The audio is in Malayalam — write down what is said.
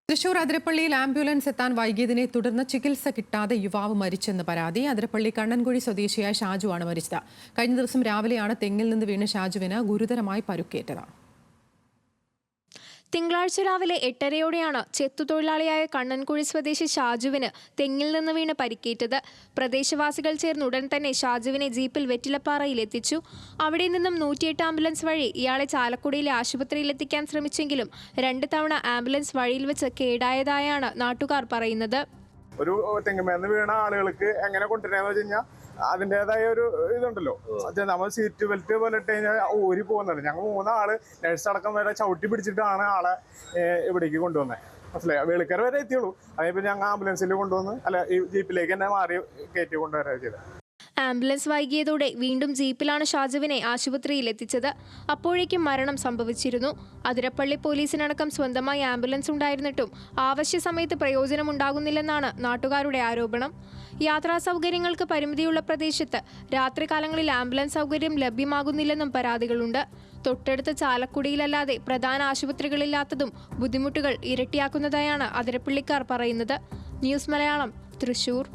തൃശൂർ അതിരപ്പള്ളിയിൽ ആംബുലൻസ് എത്താൻ വൈകിയതിനെ തുടർന്ന് ചികിത്സ കിട്ടാതെ യുവാവ് മരിച്ചെന്ന് പരാതി. അതിരപ്പള്ളി കണ്ണൻകുഴി സ്വദേശിയായ ഷാജുവാണ് മരിച്ചത്. കഴിഞ്ഞ ദിവസം രാവിലെയാണ് തെങ്ങിൽ നിന്ന് വീണ ഷാജുവിന് ഗുരുതരമായി പരുക്കേറ്റത്. തിങ്കളാഴ്ച രാവിലെ 8:30യോടെയാണ് ചെത്തുതൊഴിലാളിയായ കണ്ണൻകുഴി സ്വദേശി ഷാജുവിന് തെങ്ങിൽ നിന്ന് വീണ് പരിക്കേറ്റത്. പ്രദേശവാസികൾ ചേർന്ന് ഉടൻ തന്നെ ഷാജുവിനെ ജീപ്പിൽ വെറ്റിലപ്പാറയിൽ എത്തിച്ചു. അവിടെ നിന്നും 108 ആംബുലൻസ് വഴി ഇയാളെ ചാലക്കുടിയിലെ ആശുപത്രിയിൽ എത്തിക്കാൻ ശ്രമിച്ചെങ്കിലും 2 തവണ ആംബുലൻസ് വഴിയിൽ വെച്ച് കേടായതായാണ് നാട്ടുകാർ പറയുന്നത്. ഒരു തെങ്ങുമേന്ന് വീണ ആളുകൾക്ക് എങ്ങനെ കൊണ്ടുവരാന്ന് വെച്ച് കഴിഞ്ഞാൽ അതിൻ്റെതായ ഒരു ഇതുണ്ടല്ലോ. നമ്മൾ സീറ്റ് ബെൽറ്റ് പോലെ ഇട്ട് കഴിഞ്ഞാൽ ഊരി പോകുന്നുണ്ട്. ഞങ്ങൾ 3 ആള് നഴ്സ് അടക്കം വരെ ചവിട്ടി പിടിച്ചിട്ടാണ് ആളെ ഇവിടേക്ക് കൊണ്ടുവന്നത്. മനസ്സിലായി, വെളിക്കര വരെ എത്തിയുള്ളൂ. അതേപോലെ ഞങ്ങൾ ആംബുലൻസിൽ കൊണ്ടുവന്ന് ഈ ജീപ്പിലേക്ക് തന്നെ മാറി കയറ്റി കൊണ്ടുവരാ ചെയ്തത്. ആംബുലൻസ് വൈകിയതോടെ വീണ്ടും ജീപ്പിലാണ് ഷാജുവിനെ ആശുപത്രിയിൽ എത്തിച്ചത്. അപ്പോഴേക്കും മരണം സംഭവിച്ചിരുന്നു. അതിരപ്പള്ളി പോലീസിനടക്കം സ്വന്തമായി ആംബുലൻസ് ഉണ്ടായിരുന്നിട്ടും ആവശ്യ സമയത്ത് പ്രയോജനമുണ്ടാകുന്നില്ലെന്നാണ് നാട്ടുകാരുടെ ആരോപണം. യാത്രാ സൗകര്യങ്ങൾക്ക് പരിമിതിയുള്ള പ്രദേശത്ത് രാത്രികാലങ്ങളിൽ ആംബുലൻസ് സൗകര്യം ലഭ്യമാകുന്നില്ലെന്നും പരാതികളുണ്ട്. തൊട്ടടുത്ത ചാലക്കുടിയിലല്ലാതെ പ്രധാന ആശുപത്രികളില്ലാത്തതും ബുദ്ധിമുട്ടുകൾ ഇരട്ടിയാക്കുന്നതായാണ് അതിരപ്പള്ളിക്കാർ പറയുന്നത്. ന്യൂസ് മലയാളം, തൃശൂർ.